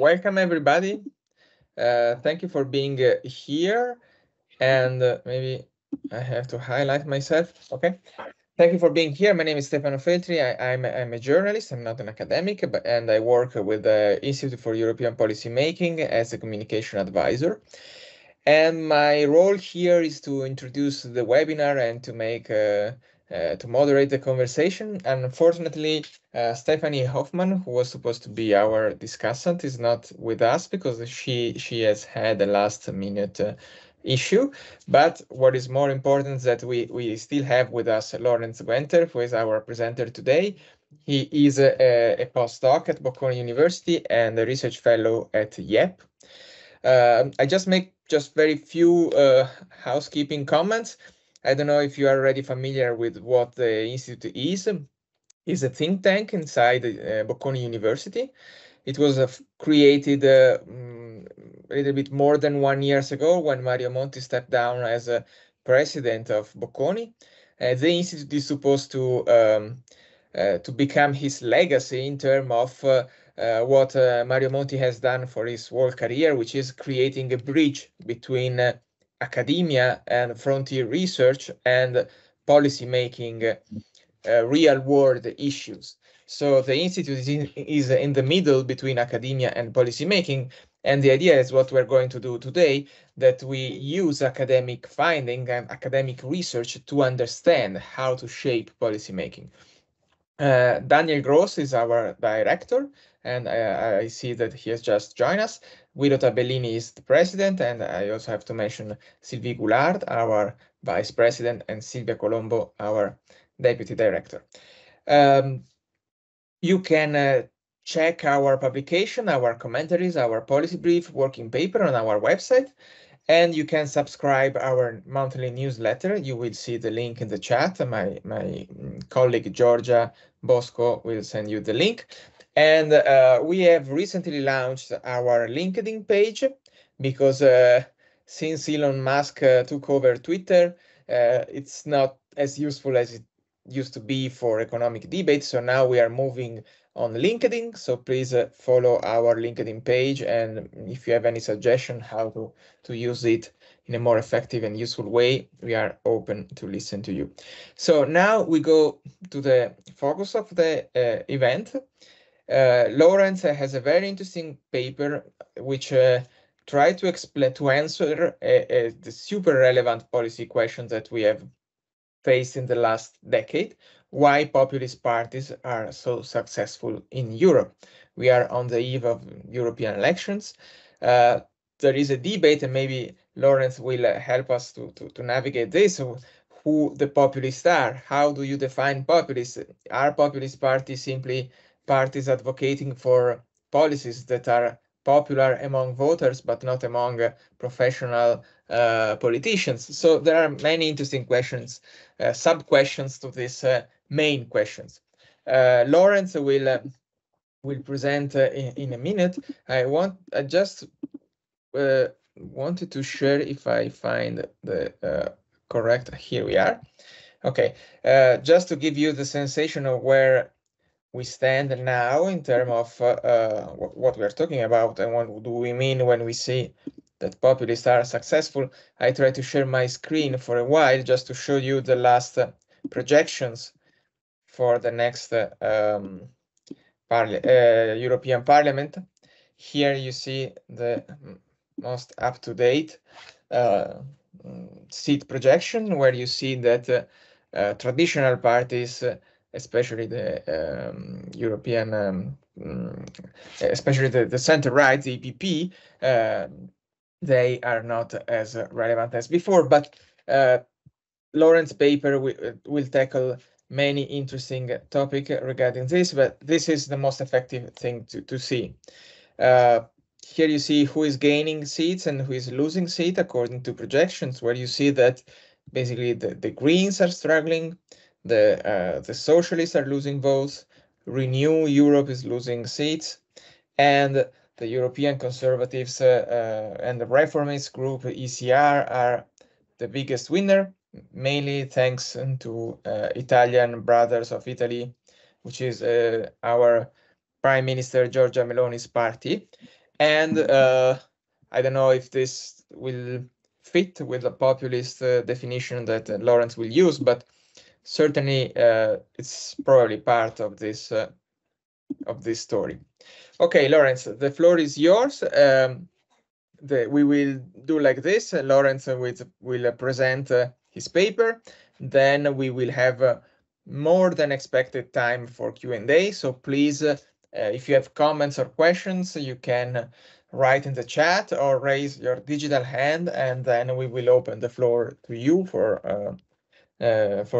welcome everybody. Thank you for being here. And maybe I have to highlight myself. Okay. Thank you for being here. My name is Stefano Feltri. I'm a journalist. I'm not an academic, and I work with the Institute for European Policy Making as a communication advisor. And my role here is to introduce the webinar and to make to moderate the conversation. Unfortunately, Stephanie Hoffman, who was supposed to be our discussant, is not with us because she has had a last minute issue. But what is more important is that we still have with us Lawrence Gwenter, who is our presenter today. He is a postdoc at Bocconi University and a research fellow at YEP. I just make very few housekeeping comments. I don't know if you are already familiar with what the institute is. It's a think tank inside Bocconi University. It was created a little bit more than 1 year ago when Mario Monti stepped down as a president of Bocconi. The institute is supposed to become his legacy in terms of what Mario Monti has done for his whole career, which is creating a bridge between academia and frontier research and policy making real world issues. So the institute is in the middle between academia and policy making. And the idea is what we're going to do today, that we use academic finding and academic research to understand how to shape policy making. Daniel Gross is our director, and I see that he has just joined us. Guido Tabellini is the president, and I also have to mention Sylvie Goulard, our vice president, and Silvia Colombo, our deputy director. You can check our publication, our commentaries, our policy brief, working paper on our website, and you can subscribe our monthly newsletter. You will see the link in the chat. My colleague Georgia Bosco will send you the link. And we have recently launched our LinkedIn page because since Elon Musk took over Twitter, it's not as useful as it used to be for economic debate. So now we are moving on LinkedIn. So please follow our LinkedIn page. And if you have any suggestion how to use it in a more effective and useful way, we are open to listen to you. So now we go to the focus of the event. Lawrence has a very interesting paper which try to answer the super relevant policy questions that we have faced in the last decade. Why populist parties are so successful in Europe? We are on the eve of European elections. There is a debate, and maybe Lawrence will help us to navigate this. Who the populists are? How do you define populists? Are populist parties simply parties advocating for policies that are popular among voters but not among professional politicians? So there are many interesting questions, sub-questions to these main questions. Lawrence will present in a minute. I just wanted to share, if I find the correct, here we are. Okay, just to give you the sensation of where we stand now in terms of what we're talking about and what do we mean when we say that populists are successful. I try to share my screen for a while just to show you the last projections for the next European Parliament. Here you see the most up-to-date seat projection, where you see that traditional parties, especially the European, especially the center-right, the EPP, they are not as relevant as before. But Lawrence's paper will tackle many interesting topics regarding this, but this is the most effective thing to see. Here you see who is gaining seats and who is losing seats according to projections, where you see that basically the Greens are struggling, the Socialists are losing votes, Renew Europe is losing seats, and the European Conservatives and the Reformist group ECR are the biggest winner, mainly thanks to Italian Brothers of Italy, which is our Prime Minister Giorgia Meloni's party. And I don't know if this will fit with the populist definition that Lawrence will use, but certainly it's probably part of this story. Okay, Lawrence, the floor is yours. We will do like this. Lawrence will present his paper. Then we will have more than expected time for Q&A. So please, if you have comments or questions, you can write in the chat or raise your digital hand, and then we will open the floor to you for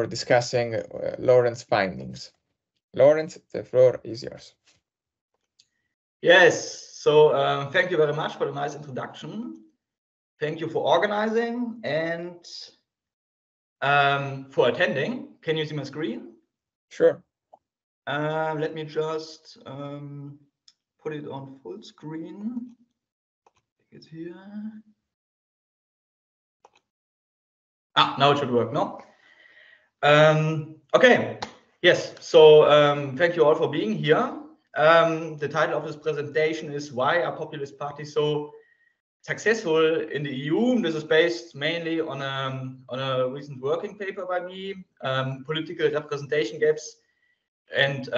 discussing Lawrence's findings. Lawrence, the floor is yours. Yes, so thank you very much for the nice introduction. Thank you for organizing and for attending. Can you see my screen? Sure. Let me just put it on full screen. It's here. Now it should work, no? Okay, yes, so thank you all for being here. The title of this presentation is Why Are Populist Parties So Successful in the EU? This is based mainly on a recent working paper by me, Political Representation Gaps and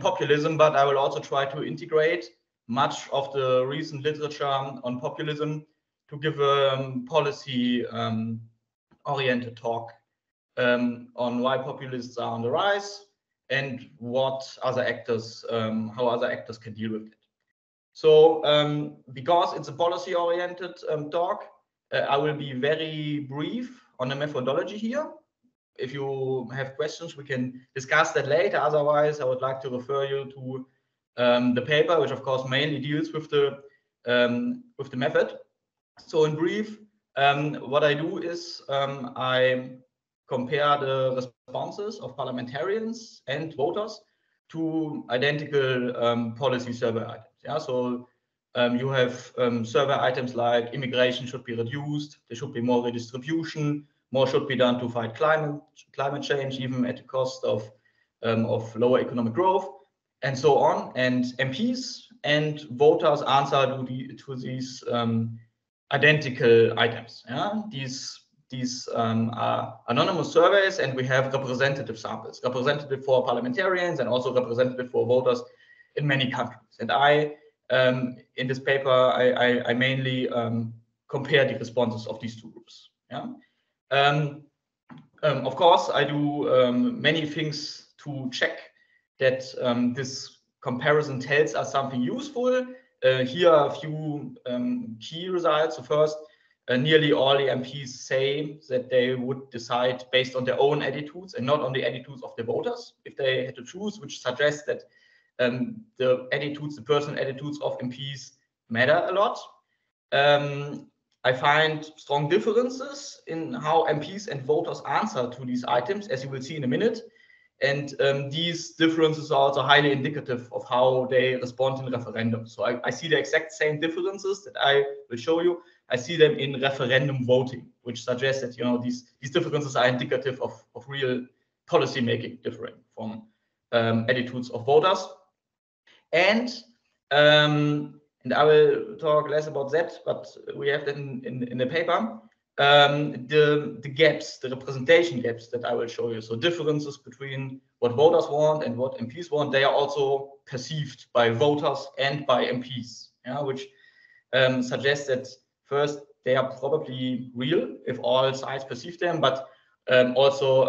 Populism, but I will also try to integrate much of the recent literature on populism to give a policy oriented talk on why populists are on the rise and what other actors, how other actors can deal with it. So because it's a policy-oriented talk, I will be very brief on the methodology here. If you have questions, we can discuss that later. Otherwise, I would like to refer you to the paper, which of course mainly deals with the method. So in brief, what I do is I compare the responses of parliamentarians and voters to identical policy survey items. Yeah, so you have survey items like immigration should be reduced, there should be more redistribution, more should be done to fight climate change, even at the cost of lower economic growth, and so on. And MPs and voters answer to these identical items. Yeah? These are anonymous surveys, and we have representative samples, representative for parliamentarians and also representative for voters in many countries. And I, in this paper, I mainly compare the responses of these two groups. Yeah? Of course, I do many things to check that this comparison tells us something useful. Here are a few key results. So first, nearly all the MPs say that they would decide based on their own attitudes and not on the attitudes of the voters, if they had to choose, which suggests that the personal attitudes of MPs matter a lot. I find strong differences in how MPs and voters answer to these items, as you will see in a minute. And these differences are also highly indicative of how they respond in referendum. So I see the exact same differences that I will show you. I see them in referendum voting, which suggests that these differences are indicative of real policy making differing from attitudes of voters. And I will talk less about that, but we have that in the paper. The gaps, the representation gaps that I will show you. So differences between what voters want and what MPs want, they are also perceived by voters and by MPs, which suggests that first, they are probably real if all sides perceive them, but also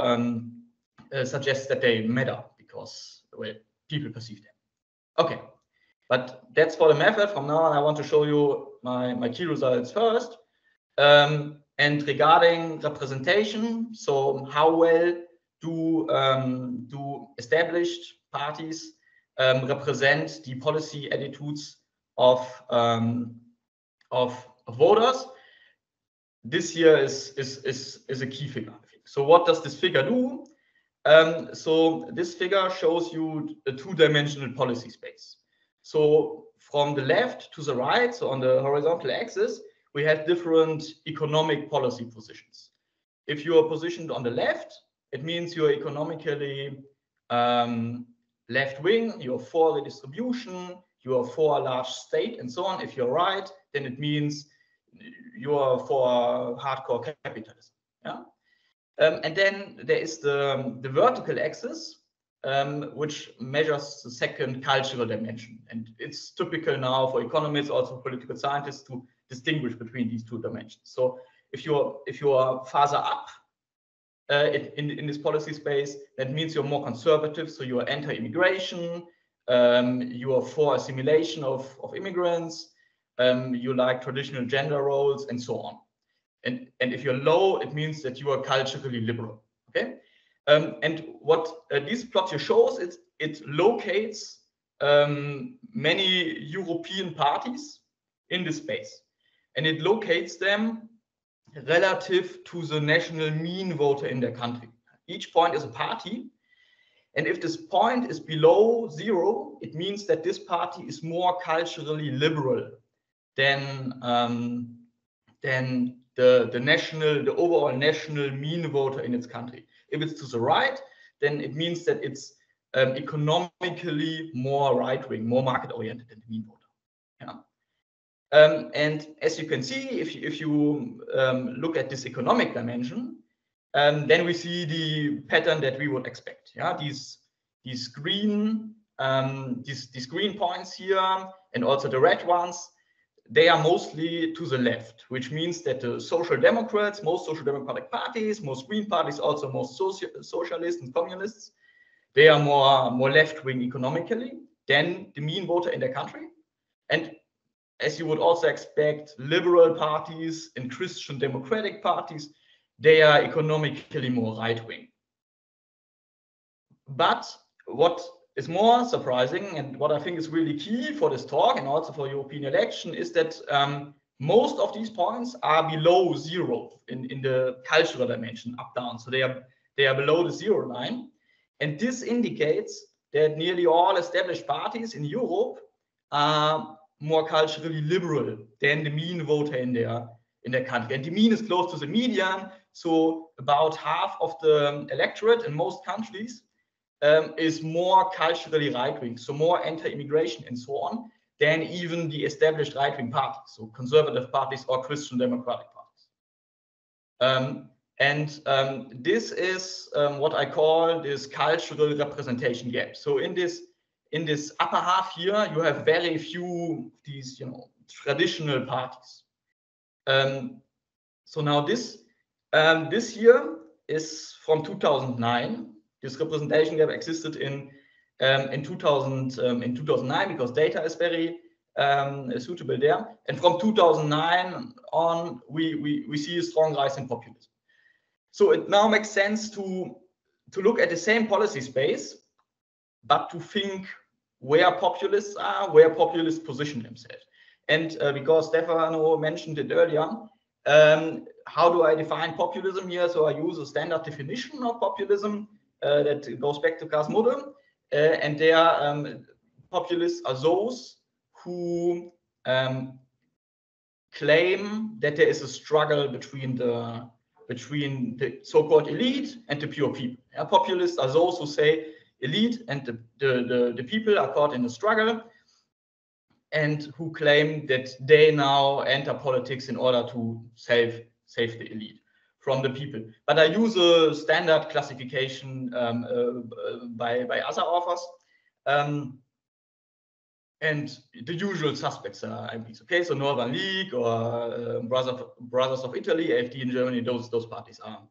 suggests that they matter because people perceive them. Okay, but that's for the method. From now on, I want to show you my key results first. And regarding representation, so how well do established parties represent the policy attitudes of voters? This here is a key figure. So what does this figure do? So this figure shows you a two-dimensional policy space. So from the left to the right, so on the horizontal axis, we have different economic policy positions. If you are positioned on the left, it means you are economically left-wing, you're for redistribution, you are for a large state and so on. If you're right, then it means you are for hardcore capitalism. Yeah. And then there is the vertical axis, which measures the second cultural dimension. And it's typical now for economists, also political scientists, to distinguish between these two dimensions. So if you are farther up in this policy space, that means you're more conservative. So you are anti-immigration, you are for assimilation of immigrants, you like traditional gender roles, and so on. And if you're low, it means that you are culturally liberal. Okay. And what this plot here shows, it locates many European parties in this space, and it locates them relative to the national mean voter in their country. Each point is a party, and if this point is below 0, it means that this party is more culturally liberal than the overall national mean voter in its country. If it's to the right, then it means that it's economically more right-wing, more market-oriented than the mean voter. Yeah. And as you can see, if you look at this economic dimension, then we see the pattern that we would expect. Yeah, these green points here, and also the red ones, they are mostly to the left, which means that the social democrats, most social democratic parties, most green parties, also most socialists and communists, they are more left-wing economically than the mean voter in their country. And as you would also expect, liberal parties and Christian democratic parties, they are economically more right-wing. But what is more surprising, and what I think is really key for this talk and also for European election, is that most of these points are below 0 in the cultural dimension, up down. So they are below the 0 line, and this indicates that nearly all established parties in Europe are more culturally liberal than the mean voter in their country. And the mean is close to the median, so about half of the electorate in most countries is more culturally right-wing, so more anti-immigration and so on, than even the established right-wing parties, so conservative parties or Christian democratic parties. This is what I call this cultural representation gap. So in this upper half here, you have very few of these, traditional parties. So now this here is from 2009. This representation gap existed in 2009 because data is very suitable there. And from 2009 on, we see a strong rise in populism. So it now makes sense to look at the same policy space, but to think where populists are, where populists position themselves. And because Stefano mentioned it earlier, how do I define populism here? So I use a standard definition of populism that goes back to Karl Model, and there populists are those who claim that there is a struggle between the so-called elite and the pure people. Yeah, populists are those who say elite and the people are caught in a struggle, and who claim that they now enter politics in order to save the elite from the people. But I use a standard classification by other authors. And the usual suspects are MPs. Okay, so Northern League or Brothers of Italy, AfD in Germany, those parties are,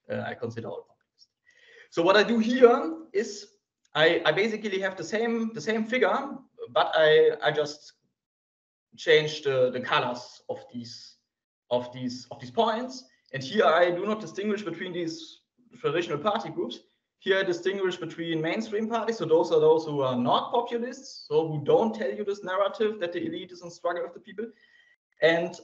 I consider all populists. So what I do here is I basically have the same figure, but I just change the colors of these points. And here I do not distinguish between these traditional party groups. Here I distinguish between mainstream parties, so those are those who are not populists, so who don't tell you this narrative that the elite is in struggle with the people, and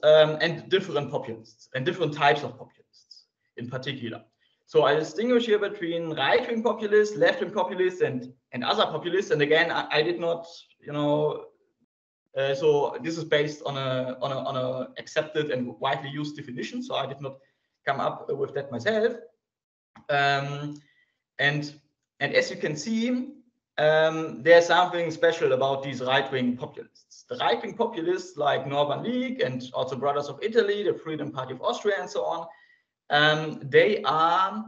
different populists and different types of populists in particular. So I distinguish here between right-wing populists, left-wing populists, and other populists. And again, I did not, so this is based on a accepted and widely used definition. So I did not come up with that myself. And as you can see, there's something special about these right-wing populists. The right-wing populists like Northern League and also Brothers of Italy, the Freedom Party of Austria and so on, they are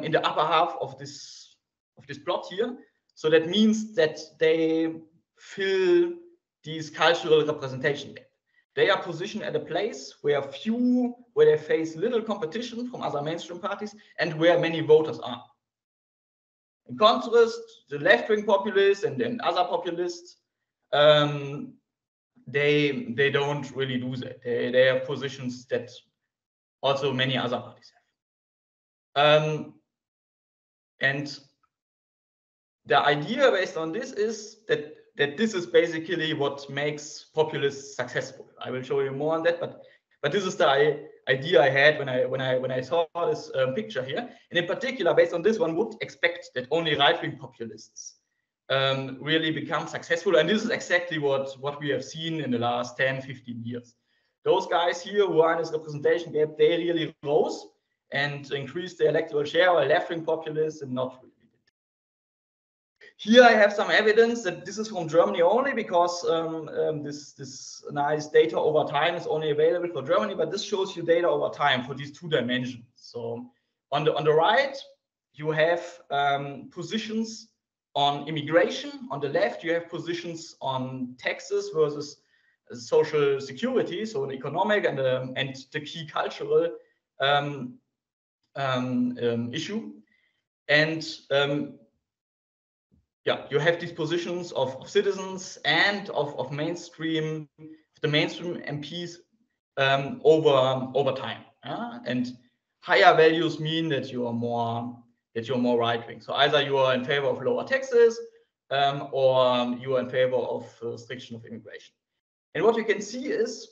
in the upper half of this plot here. So that means that they fill these cultural representation gap. They are positioned at a place where they face little competition from other mainstream parties and where many voters are. In contrast, the left-wing populists and other populists, they don't really do that. They have positions that also many other parties have. And the idea based on this is that this is basically what makes populists successful. I will show you more on that, but this is the idea I had when I saw this picture here. And in particular, based on this, one would expect that only right-wing populists really become successful. And this is exactly what we have seen in the last 10, 15 years. Those guys here who are in this representation gap, they really rose and increased the electoral share, while left-wing populists and not really. Here I have some evidence that this is from Germany only, because this nice data over time is only available for Germany, but this shows you data over time for these 2 dimensions. So on the right, you have positions on immigration. On the left, you have positions on taxes versus social security, so an economic and the key cultural issue. And yeah, you have these positions of citizens and of the mainstream MPs over time. And higher values mean that you are more right-wing. So either you are in favor of lower taxes or you are in favor of restriction of immigration. And what you can see is,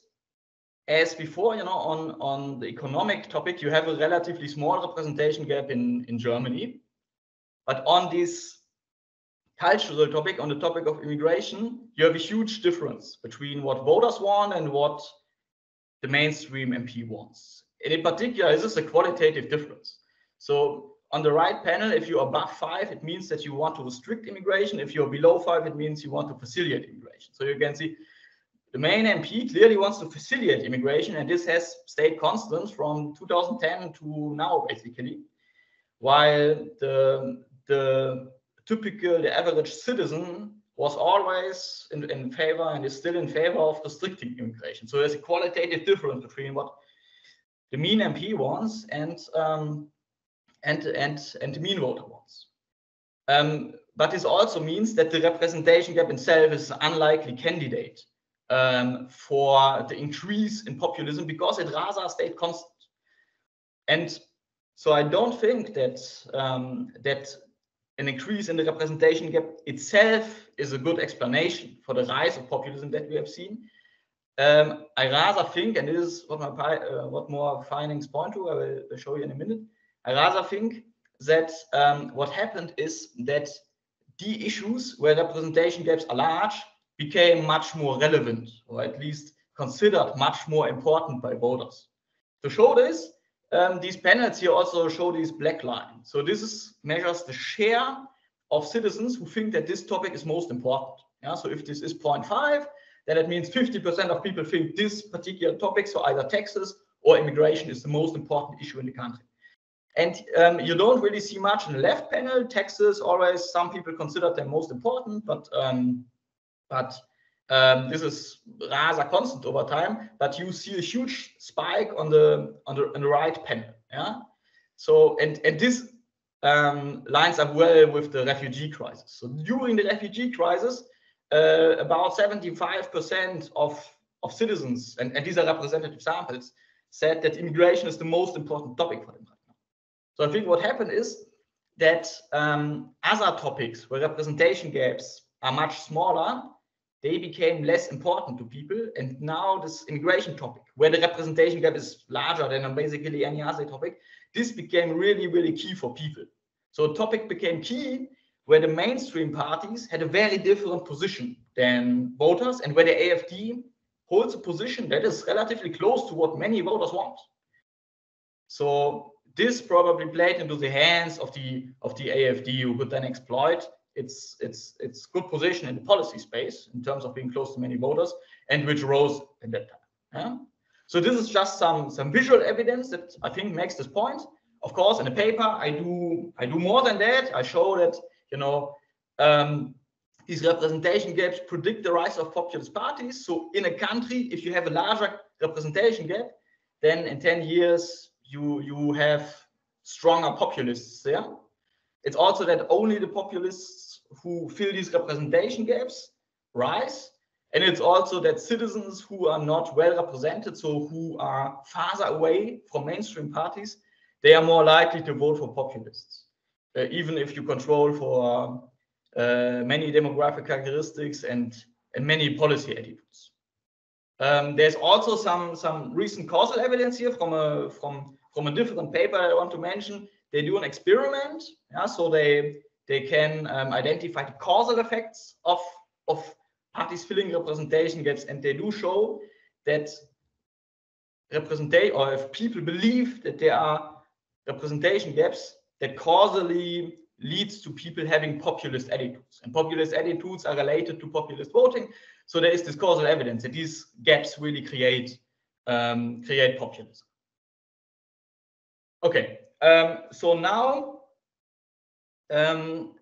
as before, on the economic topic, you have a relatively small representation gap in Germany, but on this cultural topic, on the topic of immigration, you have a huge difference between what voters want and what the mainstream MP wants. And in particular, this is a qualitative difference. So on the right panel, if you're above 5, it means that you want to restrict immigration. If you're below 5, it means you want to facilitate immigration. So you can see the main MP clearly wants to facilitate immigration, and this has stayed constant from 2010 to now, basically, while the average citizen was always in favor and is still in favor of restricting immigration. So there's a qualitative difference between what the mean MP wants and the mean voter wants. But this also means that the representation gap itself is an unlikely candidate for the increase in populism, because it rather stayed constant. And so I don't think that an increase in the representation gap itself is a good explanation for the rise of populism that we have seen. I rather think, and this is what more findings point to, I will show you in a minute. I rather think that what happened is that the issues where representation gaps are large became much more relevant, or at least considered much more important by voters. To show this, these panels here also show these black lines. So this measures the share of citizens who think that this topic is most important. Yeah, so if this is 0.5, then it means 50% of people think this particular topic, so either taxes or immigration, is the most important issue in the country. And you don't really see much in the left panel. Taxes, always some people consider them most important, but this is rather constant over time. But you see a huge spike on the right panel. Yeah. So and this lines up well with the refugee crisis. So during the refugee crisis, about 75% of citizens, and these are representative samples, said that immigration is the most important topic for them right now. So I think what happened is that other topics where representation gaps are much smaller, they became less important to people. And now this immigration topic, where the representation gap is larger than basically any other topic, this became really, really key for people. So a topic became key where the mainstream parties had a very different position than voters, and where the AfD holds a position that is relatively close to what many voters want. So this probably played into the hands of the AfD, who could then exploit its good position in the policy space in terms of being close to many voters, and which rose at that time. Yeah? So this is just some visual evidence that I think makes this point. Of course, in the paper, I do more than that. I show that, you know, these representation gaps predict the rise of populist parties. So in a country, if you have a larger representation gap, then in 10 years you have stronger populists there. It's also that only the populists who fill these representation gaps rise. And it's also that citizens who are not well represented, so who are farther away from mainstream parties, they are more likely to vote for populists, even if you control for many demographic characteristics and many policy attitudes. There's also some recent causal evidence here from a different paper I want to mention. They do an experiment, yeah, so they can identify the causal effects of parties filling representation gaps, and they do show that representation, or if people believe that there are representation gaps, that causally leads to people having populist attitudes, and populist attitudes are related to populist voting. So there is this causal evidence that these gaps really create populism. Okay, so now in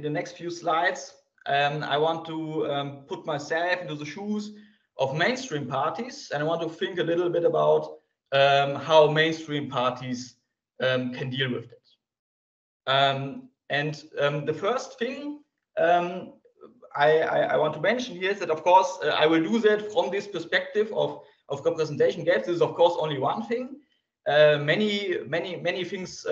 the next few slides, I want to put myself into the shoes of mainstream parties, and I want to think a little bit about how mainstream parties can deal with it. The first thing I want to mention here is that, of course, I will do that from this perspective of representation gaps. This is, of course, only one thing. Many things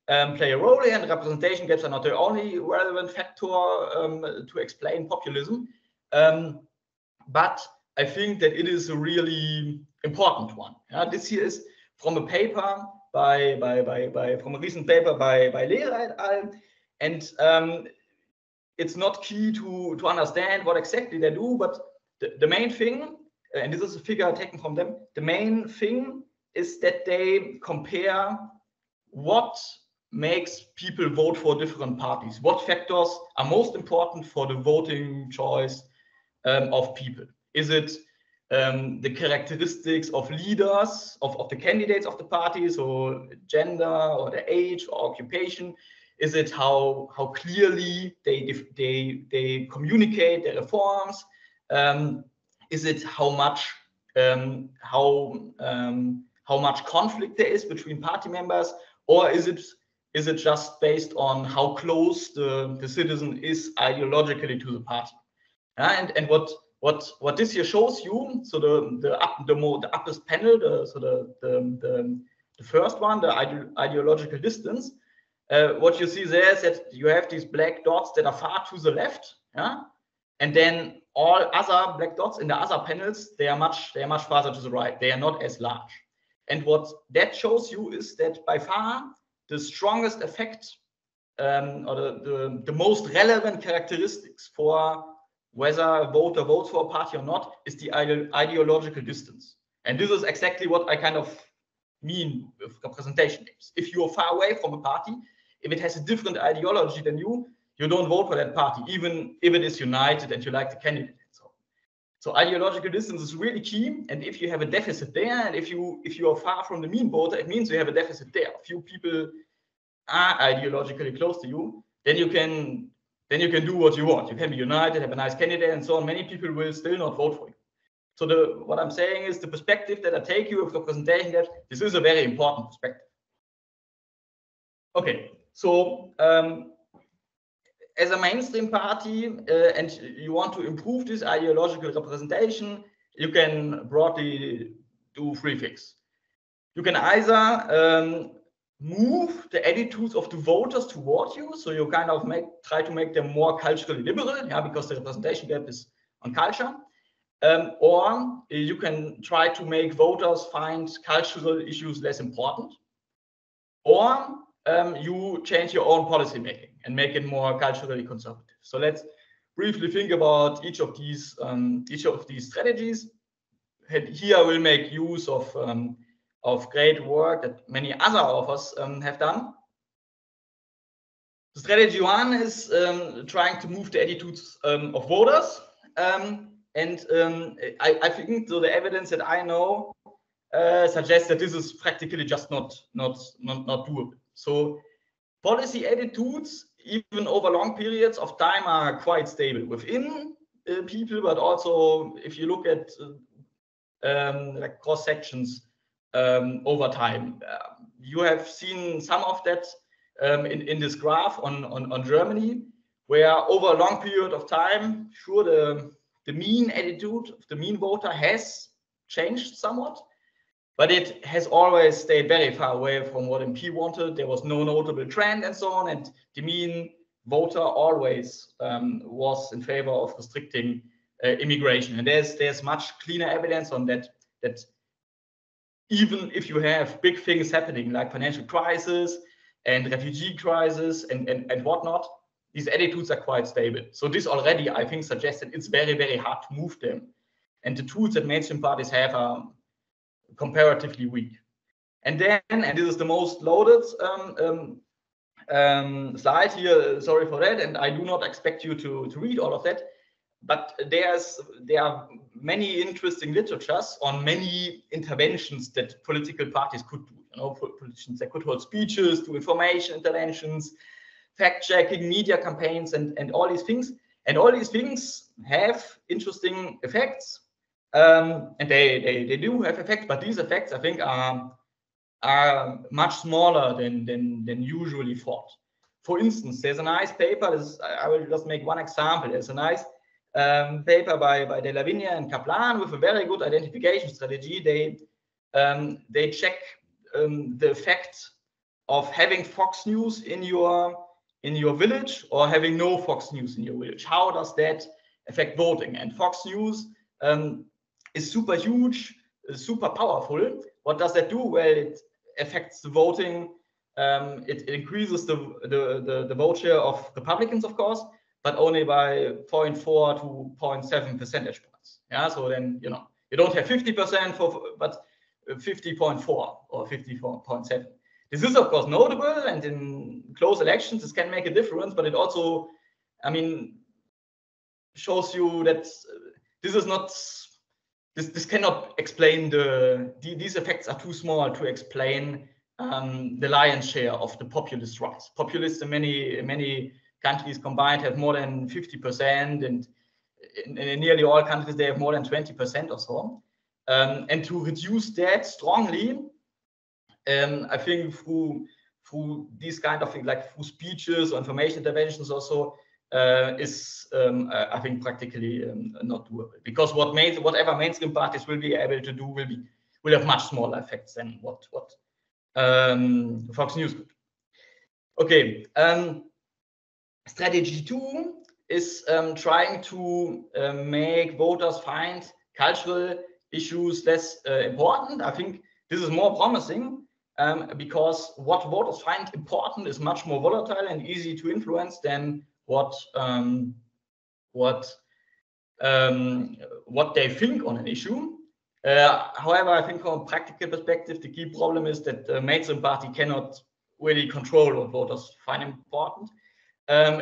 play a role here, and representation gaps are not the only relevant factor to explain populism. But I think that it is a really important one. This here is from a paper from a recent paper by Lehrer et al. And it's not key to understand what exactly they do, but the main thing, and this is a figure taken from them, the main thing is that they compare what makes people vote for different parties. What factors are most important for the voting choice of people? Is it the characteristics of leaders, of the candidates of the party, so gender or the age or occupation? Is it how clearly they communicate their reforms? Is it how much conflict there is between party members, or is it just based on how close the citizen is ideologically to the party? And what this here shows you, so the uppest panel, the first one, the ideological distance, what you see there is that you have these black dots that are far to the left, yeah, and then all other black dots in the other panels, they are much farther to the right. They are not as large. And what that shows you is that by far the strongest effect or the most relevant characteristics for whether a voter votes for a party or not is the ideological distance. And this is exactly what I kind of mean with representation gaps. If you are far away from a party, if it has a different ideology than you don't vote for that party, even if it is united and you like the candidate. So ideological distance is really key. And if you have a deficit there, and if you are far from the mean voter, it means you have a deficit there. Few people are ideologically close to you, then you can do what you want. You can be united, have a nice candidate, and so on. Many people will still not vote for you. So what I'm saying is the perspective that I take you with representation gaps, this is a very important perspective. Okay, so as a mainstream party, and you want to improve this ideological representation, you can broadly do three things. You can either move the attitudes of the voters toward you, so you kind of try to make them more culturally liberal, yeah, because the representation gap is on culture, or you can try to make voters find cultural issues less important, or you change your own policy making and make it more culturally conservative. So let's briefly think about each of these strategies. And here I will make use of great work that many other authors have done. Strategy one is trying to move the attitudes of voters. I think so the evidence that I know suggests that this is practically just not doable. So policy attitudes, even over long periods of time, are quite stable within people, but also if you look at like cross sections over time. You have seen some of that in this graph on Germany, where over a long period of time, sure, the mean attitude of the mean voter has changed somewhat, but it has always stayed very far away from what MP wanted. There was no notable trend and so on, and the mean voter always was in favor of restricting immigration. And there's much cleaner evidence on that even if you have big things happening like financial crisis and refugee crisis and whatnot, these attitudes are quite stable. So this already, I think, suggests that it's very, very hard to move them. And the tools that mainstream parties have are comparatively weak. And then, and this is the most loaded slide here, sorry for that, and I do not expect you to read all of that, but there are many interesting literatures on many interventions that political parties could do. You know, politicians that could hold speeches, do information interventions, fact-checking, media campaigns, and all these things. And all these things have interesting effects, and they do have effects, but these effects, I think, are much smaller than usually thought. For instance, there's a nice paper. I will just make one example. There's a nice paper by De La Vigne and Kaplan with a very good identification strategy. They check the effect of having Fox News in your village or having no Fox News in your village. How does that affect voting? And Fox News is super huge, super powerful. What does that do? Well, it affects the voting. It increases the vote share of Republicans, of course, but only by 0.4 to 0.7 percentage points. Yeah, so then you don't have 50% but 50.4 or 54.7. This is of course notable, and in close elections this can make a difference. But it also, I mean, shows you that this is not. This cannot explain these effects are too small to explain the lion's share of the populist rise. Populists in many countries combined have more than 50%, and in nearly all countries they have more than 20% or so. And to reduce that strongly, I think through these kind of things, like through speeches or information interventions also, is I think practically not doable, because whatever mainstream parties will be able to do will have much smaller effects than what Fox News could. Okay, strategy 2 is trying to make voters find cultural issues less important. I think this is more promising because what voters find important is much more volatile and easy to influence than what they think on an issue. However, I think from a practical perspective, the key problem is that the mainstream party cannot really control what voters find important,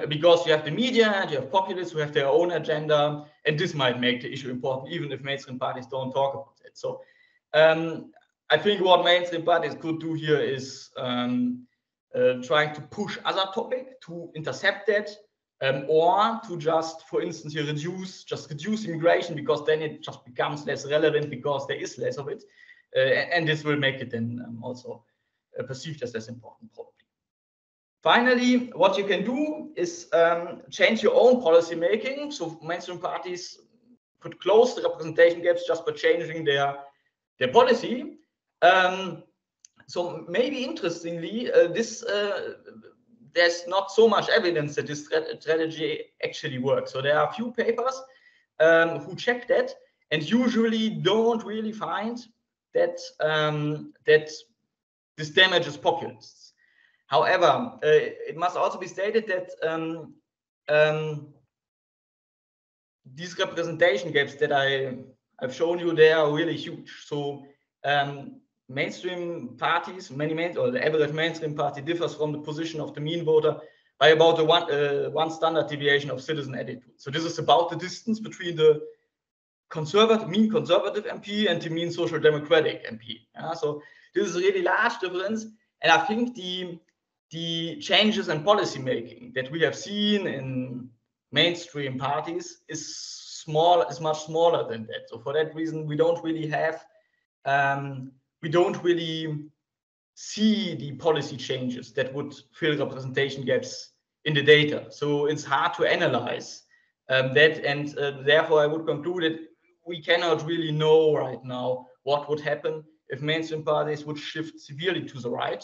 because you have the media and you have populists who have their own agenda, and this might make the issue important even if mainstream parties don't talk about it. So I think what mainstream parties could do here is trying to push other topic to intercept that, or to just, for instance, here reduce immigration, because then it just becomes less relevant because there is less of it, and this will make it then also perceived as less important, probably. Finally, what you can do is change your own policy making. So mainstream parties could close the representation gaps just by changing their policy. So maybe interestingly, there's not so much evidence that this strategy actually works. So there are a few papers who check that and usually don't really find that that this damages populists. However, it must also be stated that these representation gaps that I've shown you, they are really huge. So mainstream parties, or the average mainstream party differs from the position of the mean voter by about the one standard deviation of citizen attitude. So this is about the distance between the mean conservative MP and the mean social democratic MP. So this is a really large difference, and I think the changes in policy making that we have seen in mainstream parties is much smaller than that. So for that reason, we don't really see the policy changes that would fill representation gaps in the data. So it's hard to analyze that, and therefore I would conclude that we cannot really know right now what would happen if mainstream parties would shift severely to the right.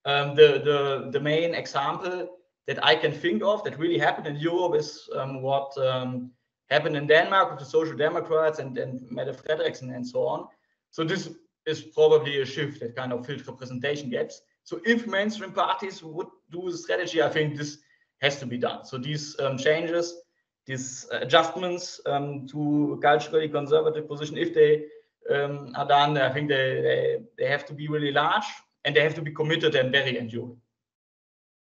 The main example that I can think of that really happened in Europe is what happened in Denmark with the Social Democrats and Mette Frederiksen and so on. So this is probably a shift that kind of filled representation gaps. So if mainstream parties would do the strategy, I think this has to be done. So these changes, these adjustments to culturally conservative position, if they are done, I think they have to be really large, and they have to be committed and very enduring.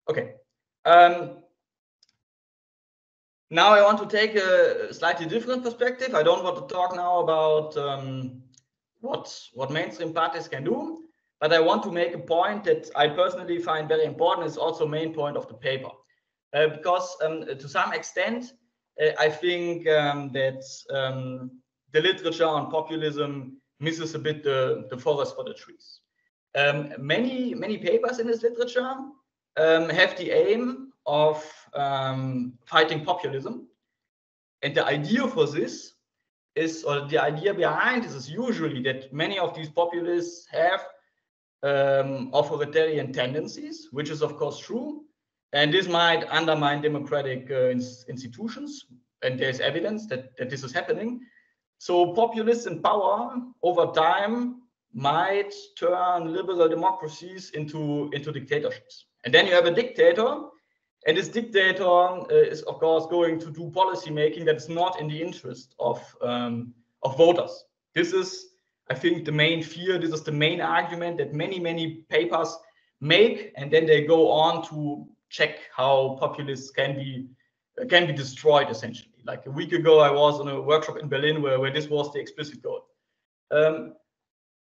Okay. Now I want to take a slightly different perspective. I don't want to talk now about what mainstream parties can do, but I want to make a point that I personally find very important. It's also main point of the paper, because to some extent, I think that the literature on populism misses a bit the forest for the trees. Many papers in this literature have the aim of fighting populism, and the idea for this is, or the idea behind this is usually that many of these populists have authoritarian tendencies, which is of course true, and this might undermine democratic institutions, and there's evidence that this is happening. So populists in power over time might turn liberal democracies into dictatorships. And then you have a dictator, and this dictator is of course going to do policy making that is not in the interest of voters. This is, I think, the main fear. This is the main argument that many papers make, and then they go on to check how populists can be destroyed, essentially. Like a week ago, I was on a workshop in Berlin where this was the explicit goal.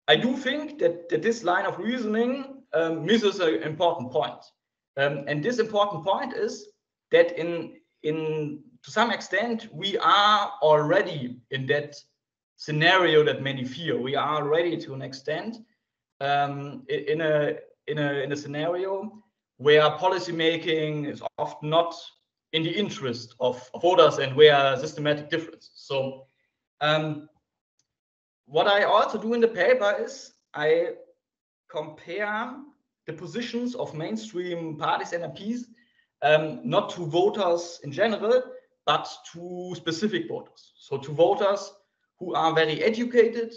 I do think that this line of reasoning misses an important point. And this important point is that to some extent, we are already in that scenario that many fear. We are already to an extent in a scenario where policy making is often not in the interest of voters and where systematic difference. So what I also do in the paper is I compare the positions of mainstream parties and MPs, not to voters in general, but to specific voters. So to voters who are very educated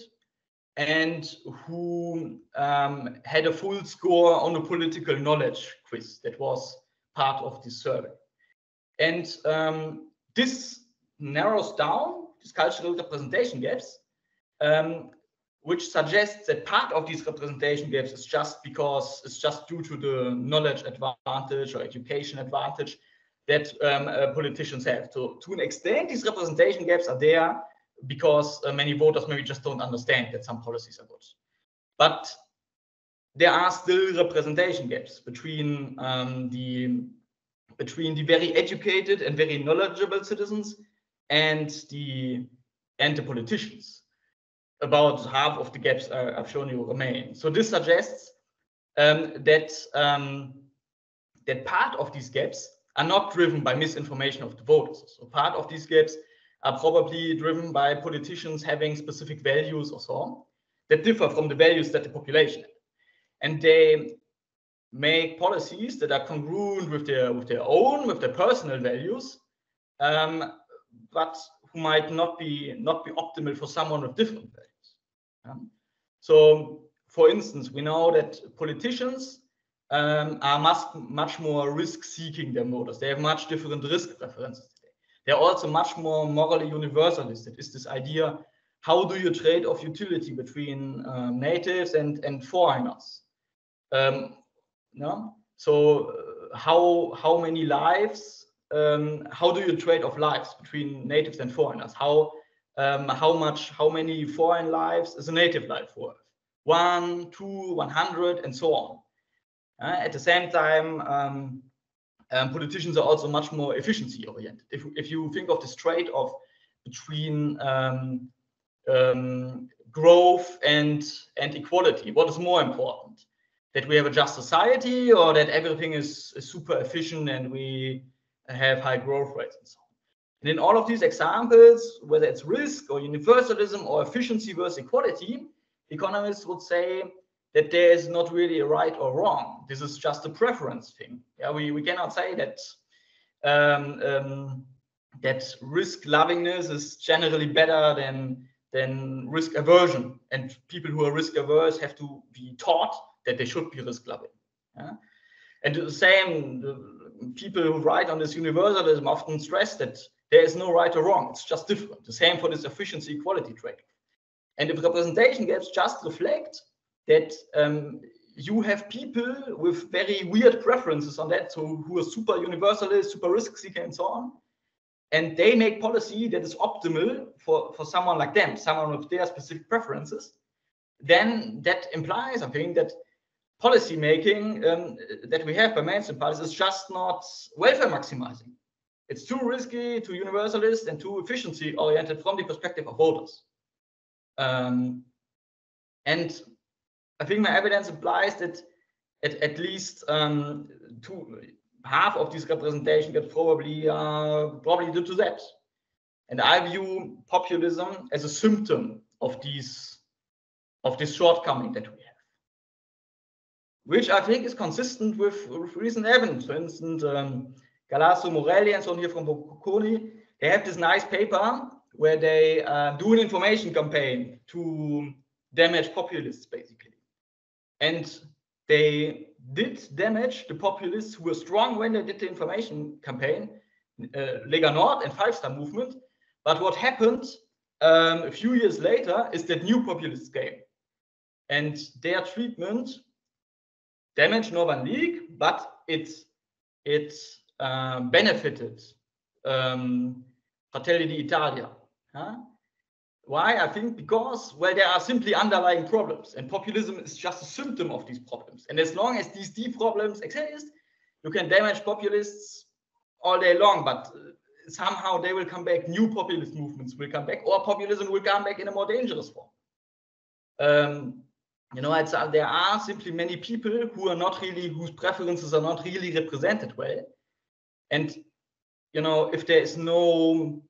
and who had a full score on the political knowledge quiz that was part of this survey. And this narrows down these cultural representation gaps, which suggests that part of these representation gaps is just due to the knowledge advantage or education advantage that politicians have. So to an extent, these representation gaps are there because many voters maybe just don't understand that some policies are good. But there are still representation gaps between the very educated and very knowledgeable citizens and the politicians. About half of the gaps I've shown you remain. So this suggests that part of these gaps are not driven by misinformation of the voters. So part of these gaps are probably driven by politicians having specific values or so on that differ from the values that the population has. And they make policies that are congruent with their personal values, but who might not be optimal for someone with different values. So, for instance, we know that politicians are much more risk-seeking than voters. They have much different risk preferences today. They're also much more morally universalist. It is this idea: how do you trade off utility between natives and foreigners? No? So how many lives, how do you trade off lives between natives and foreigners? How many foreign lives is a native life worth? 1, 2, 100, and so on. At the same time, politicians are also much more efficiency oriented. If you think of this trade-off between growth and equality, what is more important? That we have a just society, or that everything is super efficient and we have high growth rates and so on? And in all of these examples, whether it's risk or universalism or efficiency versus equality, economists would say that there is not really a right or wrong. This is just a preference thing. Yeah, we cannot say that that risk lovingness is generally better than risk aversion, and people who are risk averse have to be taught that they should be risk loving. Yeah? And the same, the people who write on this universalism often stress that there is no right or wrong. It's just different. The same for this efficiency equality trade. And if representation gaps just reflect that you have people with very weird preferences on that, so who are super universalist, super risk seeker, and so on, and they make policy that is optimal for someone like them, someone with their specific preferences, then that implies, I think, that policy making that we have by mainstream parties is just not welfare maximizing. It's too risky, too universalist, and too efficiency oriented from the perspective of voters. And I think my evidence implies that at least half of this representation gets probably due to that. And I view populism as a symptom of this shortcoming that we have, which I think is consistent with recent evidence. For instance, Galasso, Morelli, and so on here from Bocconi, they have this nice paper where they do an information campaign to damage populists, basically. And they did damage the populists who were strong when they did the information campaign, Lega Nord and Five Star Movement. But what happened a few years later is that new populists came. And their treatment damaged Northern League, but it benefited Fratelli d'Italia. Huh? Why? I think because, well, there are simply underlying problems, and populism is just a symptom of these problems. And as long as these deep problems exist, you can damage populists all day long, but somehow they will come back. New populist movements will come back, or populism will come back in a more dangerous form. You know, there are simply many people who are not really, whose preferences are not really represented well. And, you know, if there is no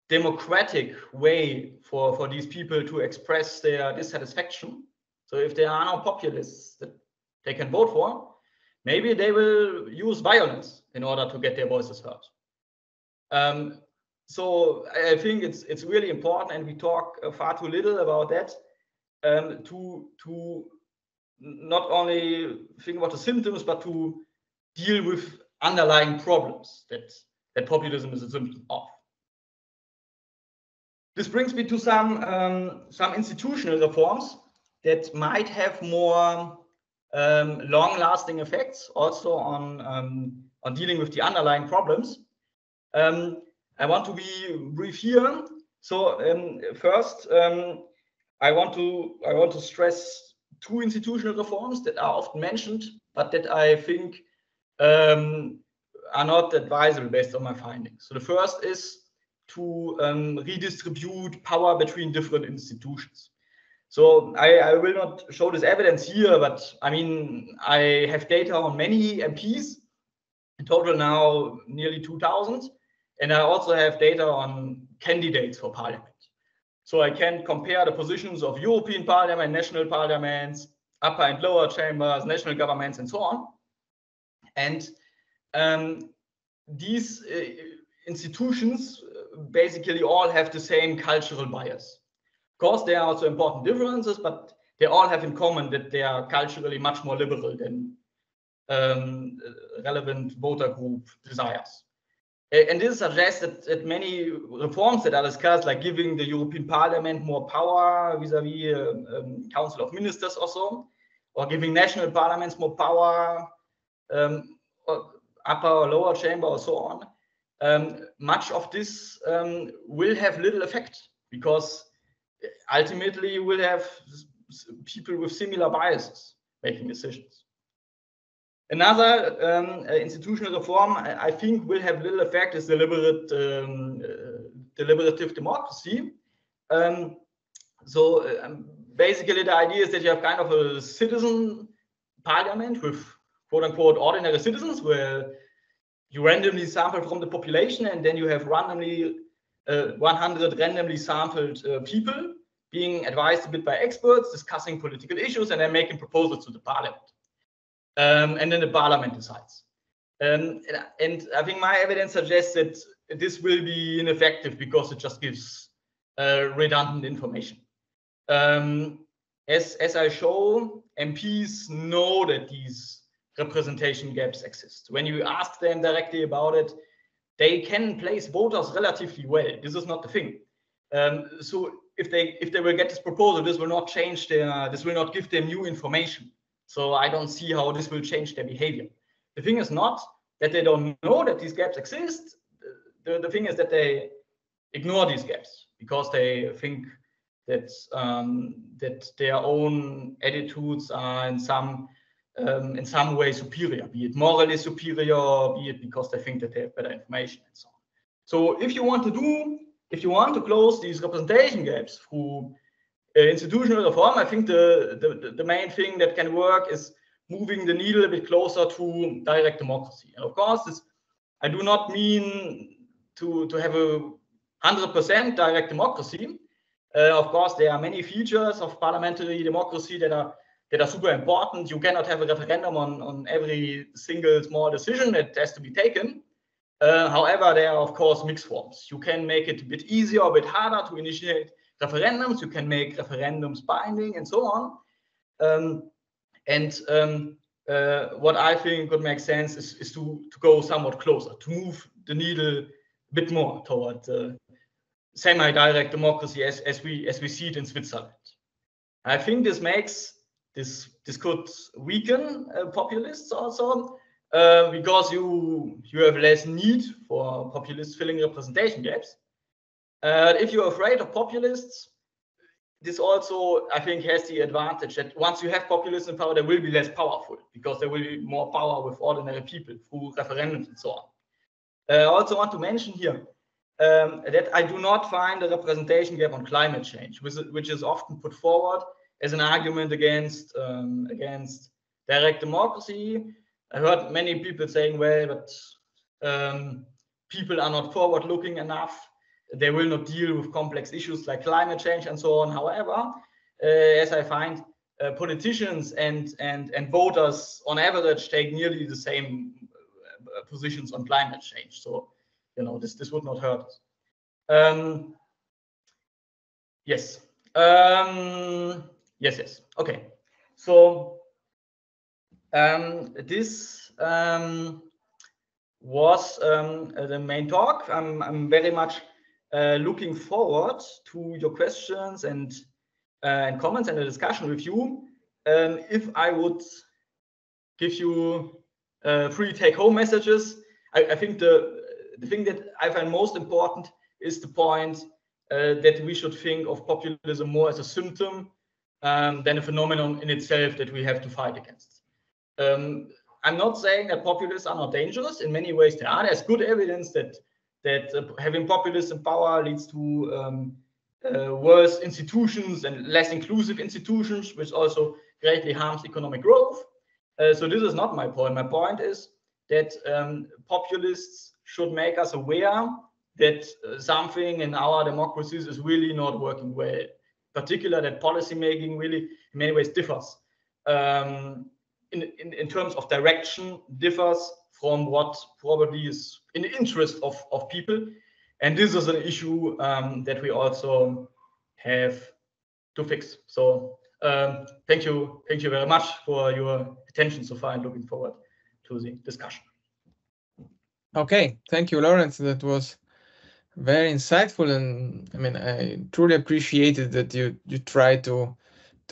democratic way for these people to express their dissatisfaction, so if there are no populists that they can vote for, maybe they will use violence in order to get their voices heard. So I think it's really important, and we talk far too little about that, to not only think about the symptoms, but to deal with underlying problems that populism is a symptom of. This brings me to some institutional reforms that might have more long-lasting effects also on dealing with the underlying problems. I want to be brief here. So first, I want to stress two institutional reforms that are often mentioned, but that I think are not advisable based on my findings. So the first is to redistribute power between different institutions. So I will not show this evidence here, but I mean, I have data on many MPs, in total now nearly 2,000, and I also have data on candidates for parliament. So I can compare the positions of European Parliament, national parliaments, upper and lower chambers, national governments, and so on. And these institutions basically all have the same cultural bias. Of course, there are also important differences, but they all have in common that they are culturally much more liberal than relevant voter group desires. And this suggests that many reforms that are discussed, like giving the European Parliament more power vis-a-vis Council of Ministers or so, or giving national parliaments more power, upper or lower chamber or so on, much of this will have little effect, because ultimately you will have people with similar biases making decisions. Another institutional reform I think will have little effect is deliberative democracy. Basically the idea is that you have kind of a citizen parliament with quote-unquote ordinary citizens, where you randomly sample from the population, and then you have randomly 100 randomly sampled people being advised a bit by experts, discussing political issues, and then making proposals to the parliament. And then the parliament decides. And I think my evidence suggests that this will be ineffective because it just gives redundant information. As I show, MPs know that these representation gaps exist. When you ask them directly about it, they can place voters relatively well. This is not the thing. So if they will get this proposal, this will not change this will not give them new information. So I don't see how this will change their behavior. The thing is not that they don't know that these gaps exist. The thing is that they ignore these gaps because they think that that their own attitudes are in some way superior, be it morally superior, be it because they think that they have better information and so on. So if you want to close these representation gaps through institutional reform, I think the main thing that can work is moving the needle a bit closer to direct democracy. And of course, I do not mean to have a 100% direct democracy. Of course, there are many features of parliamentary democracy that are super important. You cannot have a referendum on every single small decision that has to be taken. However, there are of course mixed forms. You can make it a bit easier, a bit harder to initiate referendums. You can make referendums binding and so on. What I think would make sense is to go somewhat closer, to move the needle a bit more toward semi-direct democracy as we see it in Switzerland. I think this could weaken populists also, because you have less need for populists filling representation gaps. If you're afraid of populists, this also, I think, has the advantage that once you have populists in power, they will be less powerful because there will be more power with ordinary people through referendums and so on. I also want to mention here that I do not find a representation gap on climate change, which is often put forward as an argument against direct democracy. I heard many people saying, well, but people are not forward-looking enough. They will not deal with complex issues like climate change and so on. However, as I find, politicians and voters on average take nearly the same positions on climate change. So, you know, this would not hurt us. Yes. Yes. Okay. So this was the main talk. I'm very much looking forward to your questions and comments and a discussion with you. If I would give you 3 take-home messages, I think the thing that I find most important is the point that we should think of populism more as a symptom than a phenomenon in itself that we have to fight against. I'm not saying that populists are not dangerous. In many ways they are. There's good evidence that having populists in power leads to worse institutions and less inclusive institutions, which also greatly harms economic growth. So this is not my point. My point is that populists should make us aware that something in our democracies is really not working well. In particular, that policy making really in many ways differs. In terms of direction, differs from what probably is in the interest of people. And this is an issue that we also have to fix. So thank you very much for your attention so far, and looking forward to the discussion. Okay, thank you, Lawrence. That was very insightful, and I mean, I truly appreciated that you try to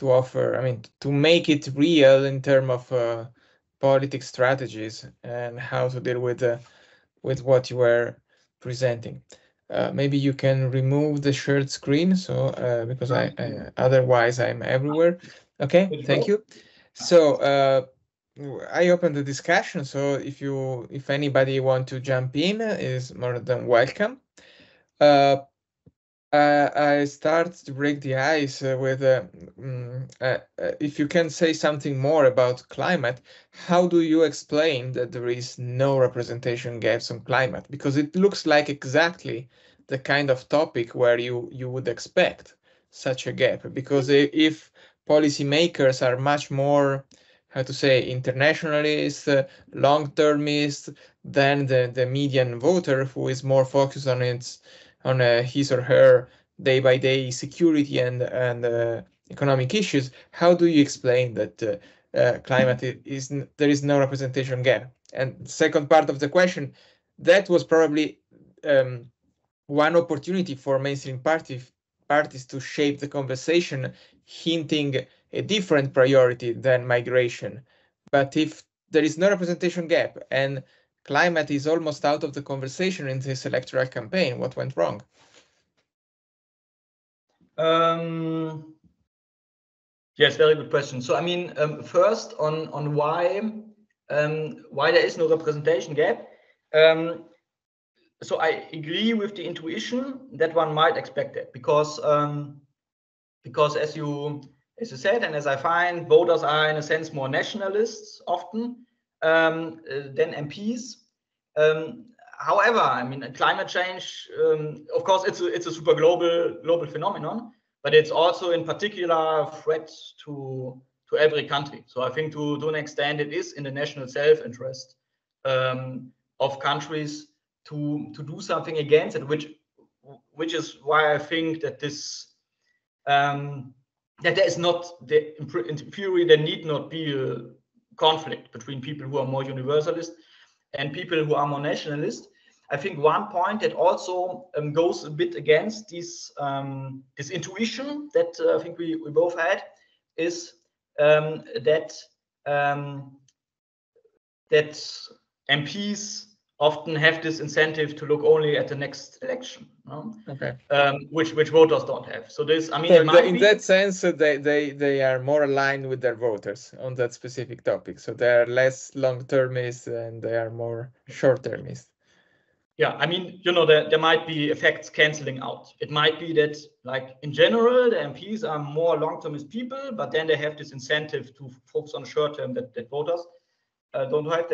offer, I mean, to make it real in terms of politics strategies and how to deal with what you were presenting. Maybe you can remove the shared screen, so because I otherwise I'm everywhere. Okay, thank you. So I open the discussion. So if anybody want to jump in, is more than welcome. I start to break the ice with if you can say something more about climate, how do you explain that there is no representation gaps on climate? Because it looks like exactly the kind of topic where you would expect such a gap. Because if policymakers are much more, how to say, internationalist, long-termist than the median voter who is more focused on his or her day-by-day security and economic issues, how do you explain that climate there is no representation gap? And second part of the question, that was probably one opportunity for mainstream parties to shape the conversation, hinting a different priority than migration. But if there is no representation gap and climate is almost out of the conversation in this electoral campaign, what went wrong? Yes, very good question. So I mean, first on why there is no representation gap. So I agree with the intuition that one might expect that because as you said, and as I find, voters are in a sense more nationalists often than MPs. However, I mean, climate change, of course, it's a super global phenomenon, but it's also in particular a threat to every country. So I think to an extent it is in the national self-interest of countries to do something against it, which is why I think that this that there is not in theory there need not be a conflict between people who are more universalist and people who are more nationalist. I think one point that also goes a bit against this intuition that I think we both had is that MPs often have this incentive to look only at the next election, okay. Which voters don't have. So this, I mean, so in that sense, they are more aligned with their voters on that specific topic. So they are less long-termist and they are more short-termist. Yeah, I mean, there might be effects canceling out. It might be that, like in general, the MPs are more long-termist people, but then they have this incentive to focus on short term that voters don't have.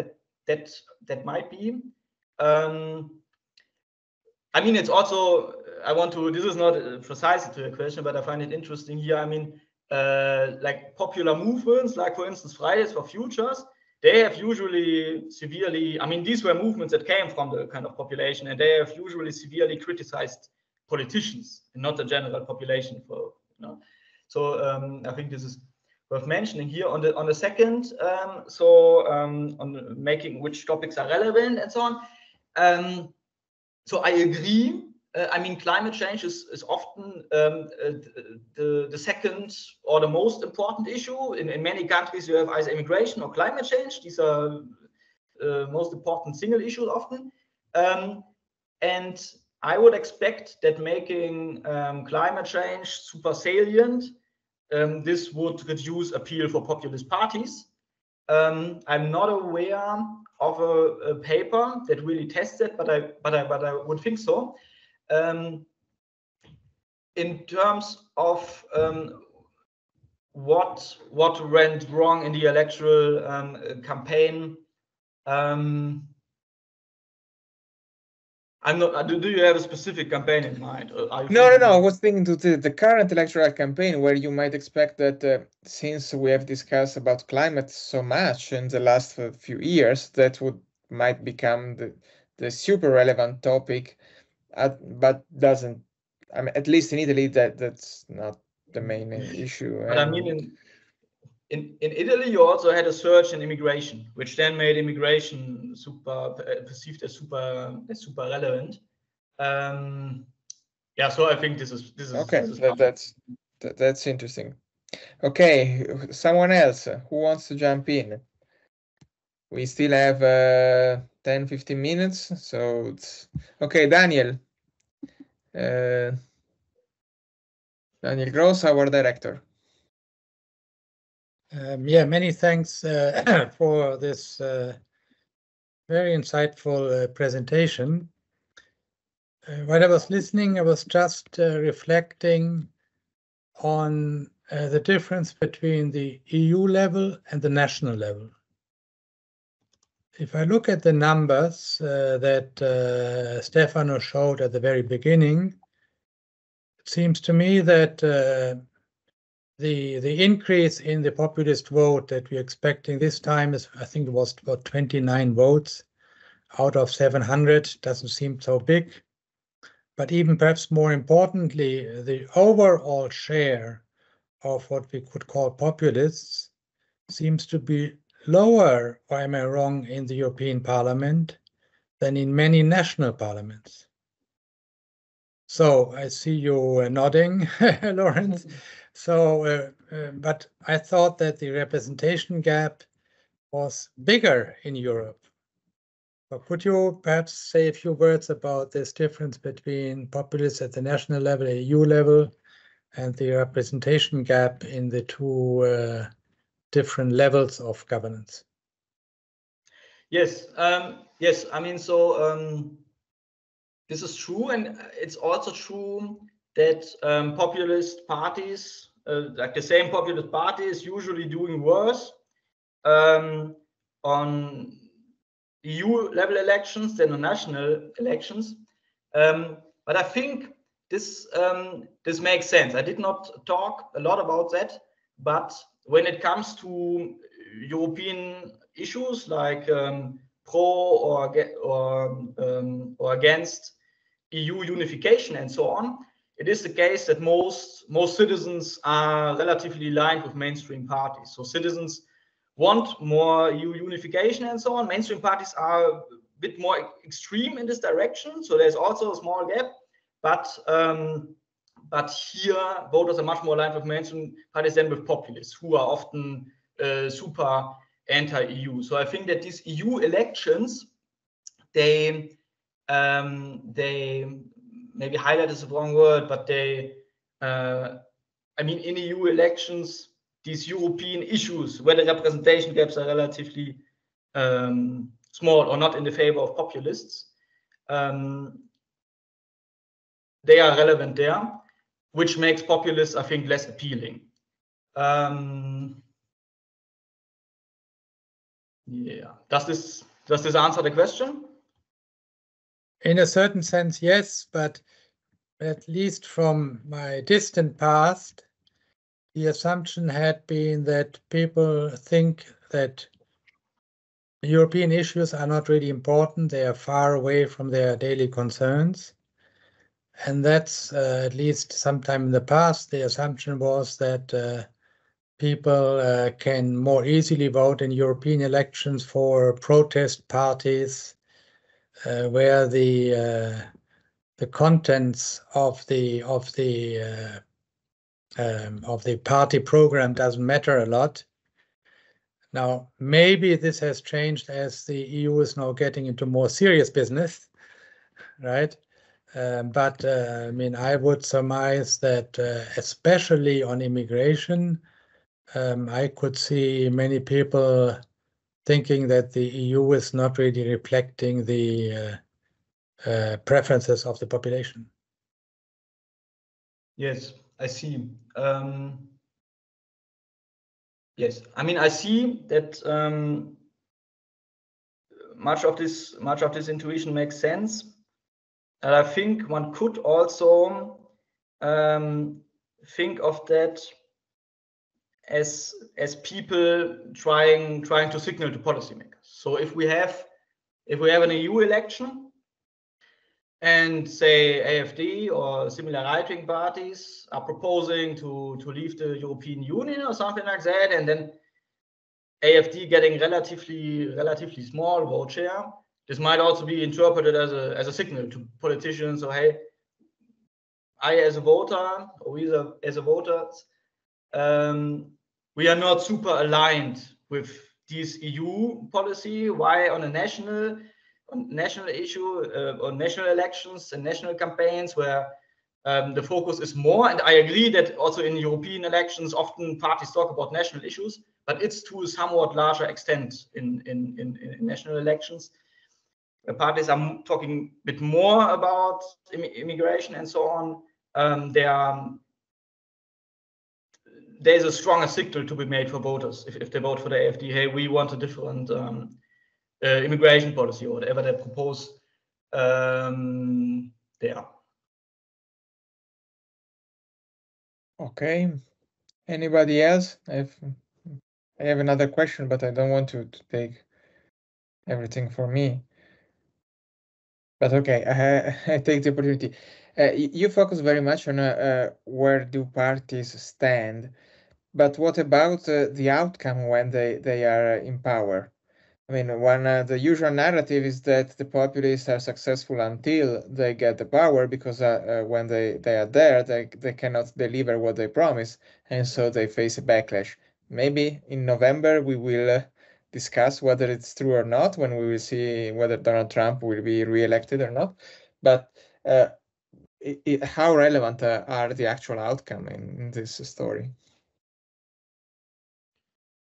That might be. I mean, it's also, this is not precisely to the question, but I find it interesting here. I mean, like popular movements, like for instance, Fridays for Futures, they have usually severely, I mean, these were movements that came from the kind of population, and they have usually severely criticized politicians and not the general population So I think this is worth mentioning here. On the second, on making which topics are relevant and so on. So I agree. I mean, climate change is often the second or the most important issue. In many countries, you have either immigration or climate change. These are most important single issues often. And I would expect that making climate change super salient, this would reduce appeal for populist parties. I'm not aware of a paper that really tests it, but I would think so. In terms of what went wrong in the electoral campaign, I'm not. Do you have a specific campaign in mind? No. I was thinking to the current electoral campaign, where you might expect that since we have discussed about climate so much in the last few years, that might become the super relevant topic, but doesn't. I mean, at least in Italy, that's not the main issue. But I mean, in Italy, you also had a surge in immigration, which then made immigration perceived as super relevant. Yeah, so I think this is okay. That's interesting. Okay, someone else who wants to jump in? We still have 10-15 minutes, so it's okay. Daniel Gross, our director. Yeah, many thanks for this very insightful presentation. While I was listening, I was just reflecting on the difference between the EU level and the national level. If I look at the numbers that Stefano showed at the very beginning, it seems to me that the increase in the populist vote that we're expecting this time is, I think it was about 29 votes out of 700. Doesn't seem so big. But even perhaps more importantly, the overall share of what we could call populists seems to be lower, or am I wrong, in the European Parliament than in many national parliaments. So I see you nodding, Lawrence. So, but I thought that the representation gap was bigger in Europe. But could you perhaps say a few words about this difference between populists at the national level, EU level, and the representation gap in the two different levels of governance? Yes, yes. I mean, so this is true, and it's also true that populist parties, like the same populist party, is usually doing worse on EU level elections than on national elections. But I think this this makes sense. I did not talk a lot about that, but when it comes to European issues like pro or against EU unification and so on, it is the case that most citizens are relatively aligned with mainstream parties. So citizens want more EU unification and so on. Mainstream parties are a bit more extreme in this direction, so there's also a small gap. But here, voters are much more aligned with mainstream parties than with populists, who are often super anti-EU. So I think that these EU elections, they maybe highlight is the wrong word, but they, I mean, in EU elections, these European issues where the representation gaps are relatively small or not in the favor of populists, they are relevant there, which makes populists, I think, less appealing. Yeah, does this answer the question? In a certain sense, yes, but at least from my distant past, the assumption had been that people think that European issues are not really important. They are far away from their daily concerns. And that's, at least sometime in the past, the assumption was that people can more easily vote in European elections for protest parties where the contents of the party program doesn't matter a lot. Now, maybe this has changed as the EU is now getting into more serious business, right? But I mean, I would surmise that especially on immigration, I could see many people thinking that the EU is not really reflecting the preferences of the population. Yes, I see. Yes, I mean, I see that much of this intuition makes sense, and I think one could also think of that as people trying to signal to policymakers. So if we have an EU election, and say AfD or similar right-wing parties are proposing to leave the European Union or something like that, and then AfD getting relatively small vote share, this might also be interpreted as a signal to politicians. So hey, I as a voter, or we as a voters, we are not super aligned with this EU policy, why on a national issue, on national elections and national campaigns where the focus is more. And I agree that also in European elections, often parties talk about national issues, but it's to a somewhat larger extent in national elections. Parties are talking a bit more about immigration and so on. There's a stronger signal to be made for voters if they vote for the AfD. Hey, we want a different immigration policy or whatever they propose there. Okay. Anybody else? I have another question, but I don't want to take everything for me. But okay, I take the opportunity. You focus very much on where do parties stand, but what about the outcome when they are in power? I mean, the usual narrative is that the populists are successful until they get the power, because when they are there, they cannot deliver what they promise, and so they face a backlash. Maybe in November we will discuss whether it's true or not, when we will see whether Donald Trump will be re-elected or not. But how relevant are the actual outcome in this story?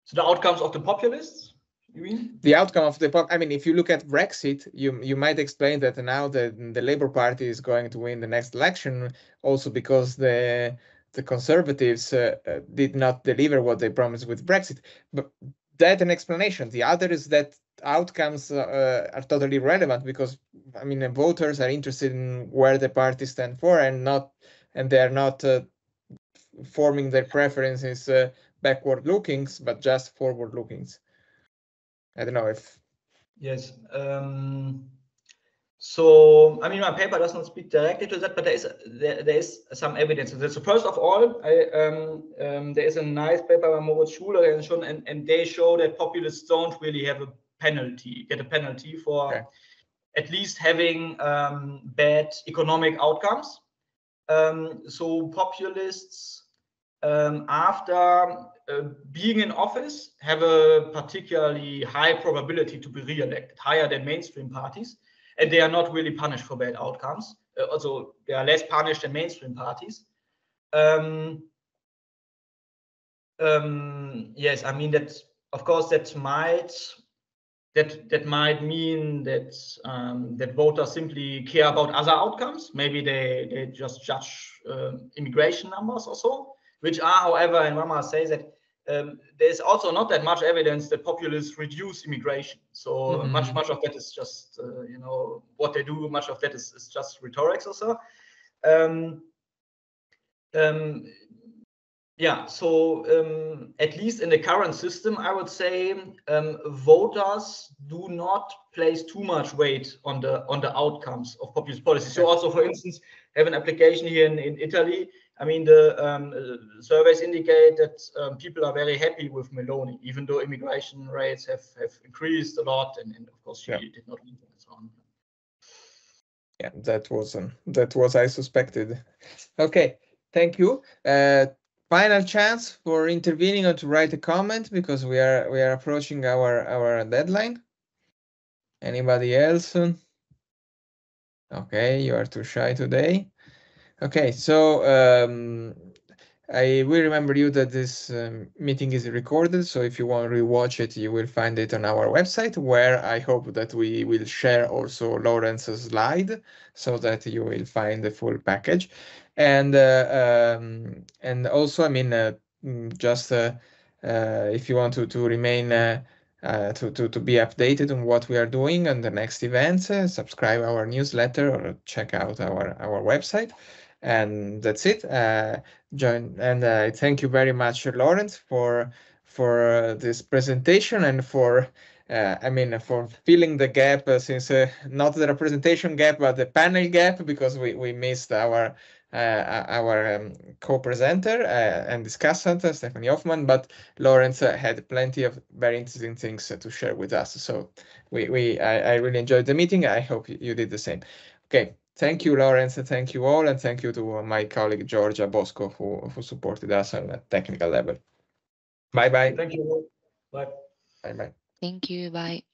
So the outcomes of the populists, you mean? The outcome of I mean, if you look at Brexit, you might explain that now the Labour Party is going to win the next election, also because the Conservatives did not deliver what they promised with Brexit. But that's an explanation. The other is that outcomes are totally relevant, because I mean, voters are interested in where the parties stand for, and they are not forming their preferences backward lookings, but just forward lookings. I don't know if. Yes. So, I mean, my paper does not speak directly to that, but there is some evidence. So first of all, there is a nice paper by Moritz Schuler and they show that populists don't really have a get a penalty for at least having bad economic outcomes. So populists, after being in office, have a particularly high probability to be re-elected, higher than mainstream parties, and they are not really punished for bad outcomes. Also, they are less punished than mainstream parties. Yes, I mean that. Of course, that might mean that that voters simply care about other outcomes. Maybe they just judge immigration numbers or so, which are, however, and Rama says that there's also not that much evidence that populists reduce immigration. So much of that is just what they do. Much of that is just rhetorics or so. Yeah, so at least in the current system, I would say voters do not place too much weight on the outcomes of populist policy. So also, for instance, have an application here in Italy. I mean, the surveys indicate that people are very happy with Meloni, even though immigration rates have increased a lot, and of course she did not leave and so on. Yeah, that was I suspected. Okay, thank you. Final chance for intervening or to write a comment, because we are approaching our deadline. Anybody else? Okay, you are too shy today. Okay, so I will remember you that this meeting is recorded, so if you want to rewatch it, you will find it on our website, where I hope that we will share also Lawrence's slide, so that you will find the full package. And also, I mean, just if you want to remain to be updated on what we are doing and the next events, subscribe our newsletter or check out our website. And that's it. Join, and thank you very much, Lawrence, for this presentation, and for for filling the gap, since not the representation gap but the panel gap, because we missed our co-presenter and discussant, Stephanie Hoffman, but Lawrence had plenty of very interesting things to share with us. So I really enjoyed the meeting. I hope you did the same. Okay. Thank you, Lawrence, and thank you all, and thank you to my colleague Georgia Bosco who supported us on a technical level. Bye-bye. Thank you. Bye. Bye bye. Thank you. Bye.